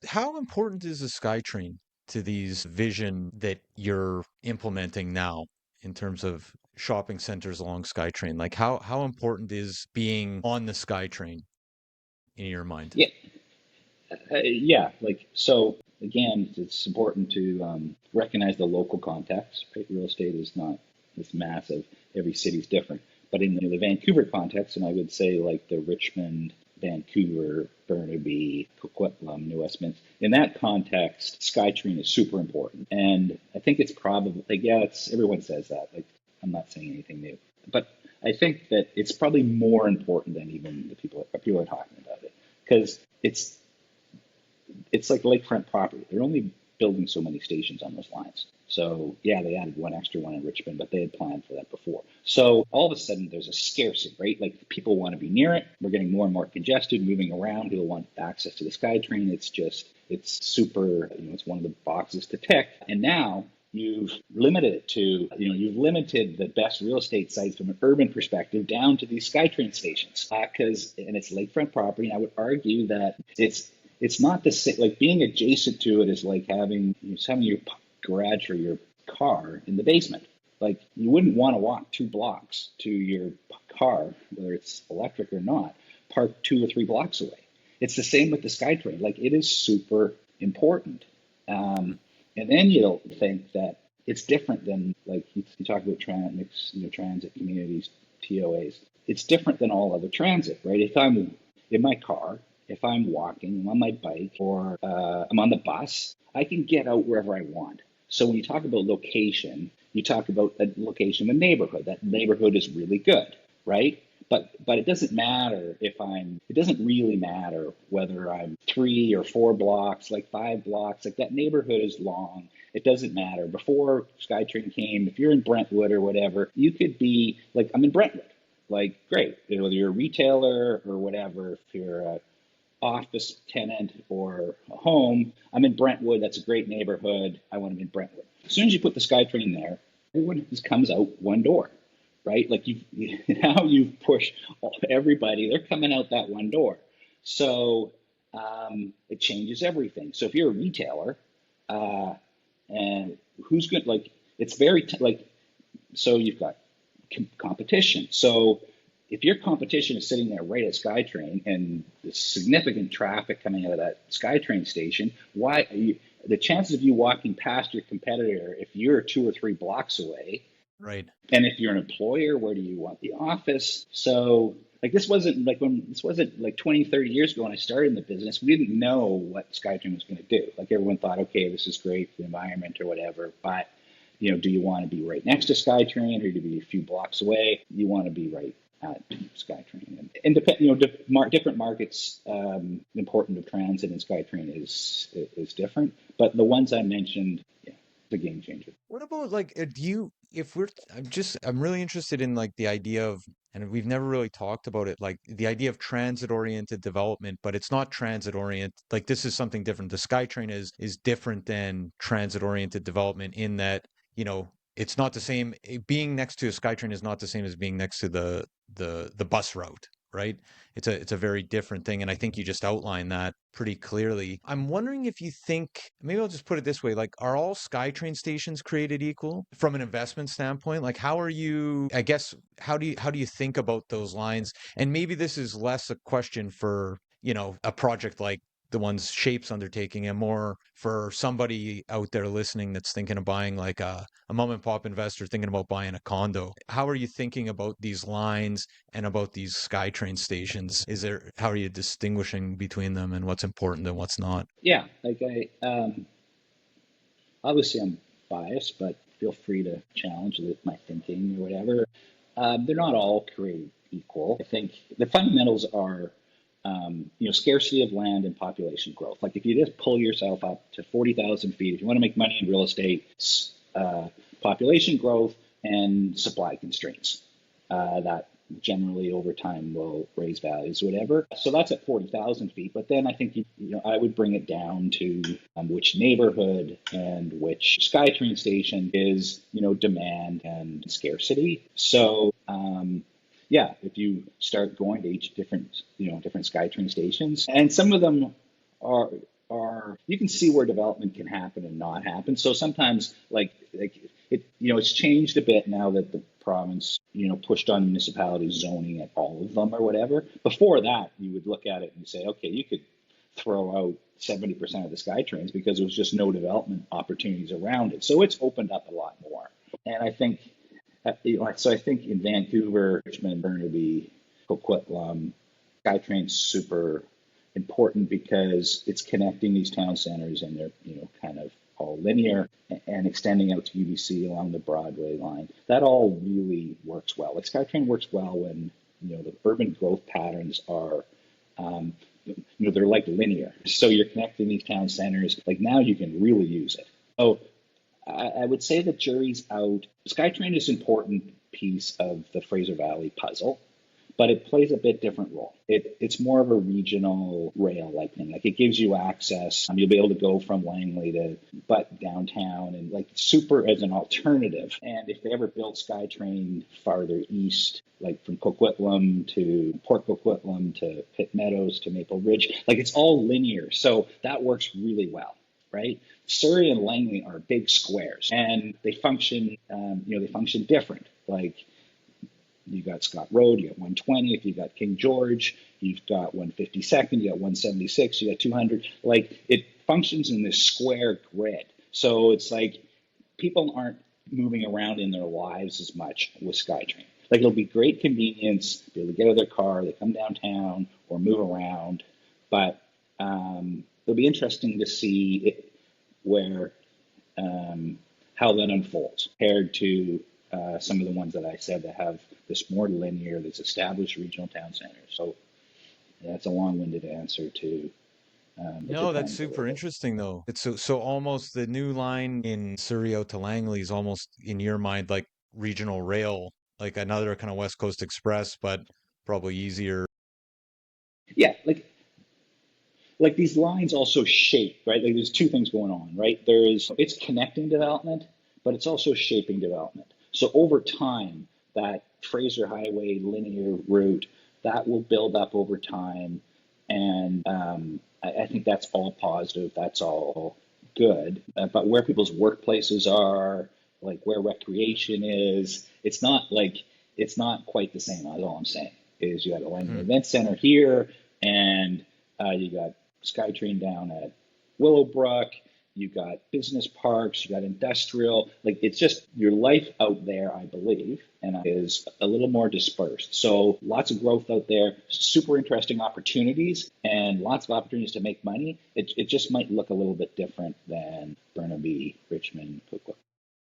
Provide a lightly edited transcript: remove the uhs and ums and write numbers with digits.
How important is the SkyTrain to these vision that you're implementing now in terms of shopping centers along SkyTrain? Like how important is being on the SkyTrain in your mind? Yeah, yeah. Like so, again, it's important to recognize the local context. Right? Real estate is not this massive. Every city's different. But in the Vancouver context, and I would say like the Richmond, Vancouver, Burnaby, Coquitlam, New Westminster, in that context, SkyTrain is super important. And I think it's probably like yeah, it's everyone says that. Like I'm not saying anything new, but I think that it's probably more important than even the people are talking about it because it's like lakefront property. They're only building so many stations on those lines. So yeah, they added one extra one in Richmond, but they had planned for that before. So all of a sudden there's a scarcity, right? Like people want to be near it. We're getting more and more congested, moving around. People want access to the SkyTrain. It's super, it's one of the boxes to tick. And now you've limited it to, you've limited the best real estate sites from an urban perspective down to these SkyTrain stations. And it's lakefront property. And I would argue that it's not the same. Like being adjacent to it is like having your garage for your car in the basement. Like you wouldn't want to walk 2 blocks to your car, whether it's electric or not, parked 2 or 3 blocks away. It's the same with the SkyTrain. Like it is super important. Um, and then you'll think that it's different than like you talk about transit communities, TOAs. It's different than all other transit, right? If I'm in my car, if I'm walking, I'm on my bike, or I'm on the bus, I can get out wherever I want. So when you talk about location, you talk about the location of the neighborhood. That neighborhood is really good, right? But it doesn't matter if I'm. It doesn't really matter whether I'm 3 or 4 blocks, like 5 blocks. Like that neighborhood is long. It doesn't matter. Before SkyTrain came, if you're in Brentwood or whatever, you could be like I'm in Brentwood. Like great, whether you're a retailer or whatever. If you're a office tenant or a home. I'm in Brentwood. That's a great neighborhood. I want to be in Brentwood. As soon as you put the SkyTrain there, everyone just comes out one door, right? Like now you've pushed everybody. They're coming out that one door. So it changes everything. So if you're a retailer, uh, and who's good, like it's like so you've got competition. So if your competition is sitting there right at SkyTrain and there's significant traffic coming out of that SkyTrain station, the chances of you walking past your competitor if you're 2 or 3 blocks away, Right. and if you're an employer, where do you want the office? So like this wasn't like 20, 30 years ago when I started in the business, we didn't know what SkyTrain was going to do. Like everyone thought, okay, this is great for the environment or whatever, but do you want to be right next to SkyTrain or do you be a few blocks away? You want to be right at SkyTrain. And different markets, important of transit and SkyTrain is different. But the ones I mentioned, yeah, it's a game changer. What about like do you if we're I'm really interested in like the idea of, and we've never really talked about it, like the idea of transit oriented development, but it's not transit oriented. Like this is something different. The SkyTrain is different than transit oriented development in that, it's not the same. Being next to a SkyTrain is not the same as being next to the bus route, right? It's a very different thing, and I think you just outlined that pretty clearly. I'm wondering if you think, maybe I'll just put it this way, like are all SkyTrain stations created equal from an investment standpoint? Like how are you, I guess, how do you think about those lines? And maybe this is less a question for, a project like the ones Shape's undertaking, and more for somebody out there listening that's thinking of buying like a mom and pop investor thinking about buying a condo. How are you thinking about these lines and about these SkyTrain stations? How are you distinguishing between them and what's important and what's not? Yeah, like obviously I'm biased, but feel free to challenge my thinking or whatever. They're not all created equal. I think the fundamentals are, scarcity of land and population growth. Like if you just pull yourself up to 40,000 feet, if you want to make money in real estate, uh, population growth and supply constraints. That generally over time will raise values, whatever. So that's at 40,000 feet. But then I think I would bring it down to which neighborhood and which SkyTrain station is demand and scarcity. So yeah, if you start going to each different SkyTrain stations, and some of them are are, you can see where development can happen and not happen. So sometimes like it, it's changed a bit now that the province, pushed on municipalities zoning at all of them or whatever. Before that, you would look at it and say, okay, you could throw out 70% of the SkyTrains because there was just no development opportunities around it. So it's opened up a lot more. And I think, so I think in Vancouver, Richmond, Burnaby, Coquitlam, SkyTrain's super important because it's connecting these town centers and they're, kind of all linear and extending out to UBC along the Broadway line. That all really works well. Like SkyTrain works well when, the urban growth patterns are, they're like linear. So you're connecting these town centers. Like now you can really use it. So I would say the jury's out. SkyTrain is an important piece of the Fraser Valley puzzle, but it plays a bit different role. It's more of a regional rail like thing. Like it gives you access. You'll be able to go from Langley to downtown and like super as an alternative. And if they ever built SkyTrain farther east, like from Coquitlam to Port Coquitlam to Pitt Meadows to Maple Ridge, like it's all linear. So that works really well, right? Surrey and Langley are big squares, and they function. They function different. Like you got Scott Road, you got 120th, you got King George, you've got 152nd, you got 176, you got 200. Like it functions in this square grid. So it's like people aren't moving around in their lives as much with SkyTrain. Like it'll be great convenience, be able to get out of their car, they come downtown or move around, but it'll be interesting to see where how that unfolds compared to some of the ones that I said that have this more linear, this established regional town centers. So that's a long-winded answer to it No, that's depends a little super bit. interesting though. It's so almost the new line in Surrey out to Langley is almost in your mind like regional rail, like another kind of West Coast Express, but probably easier. Yeah, like these lines also shape, right? Like there's two things going on, right? It's connecting development, but it's also shaping development. So over time, that Fraser Highway linear route, that will build up over time. And I think that's all positive. That's all good. But where people's workplaces are, like where recreation is, it's not quite the same. That's all I'm saying. Is you got a Langley Hmm. Event Center here, and you got SkyTrain down at Willowbrook. You got business parks, you got industrial. Like it's just your life out there, I believe, and is a little more dispersed. So lots of growth out there, super interesting opportunities, and lots of opportunities to make money. It just might look a little bit different than Burnaby, Richmond, Coquitlam.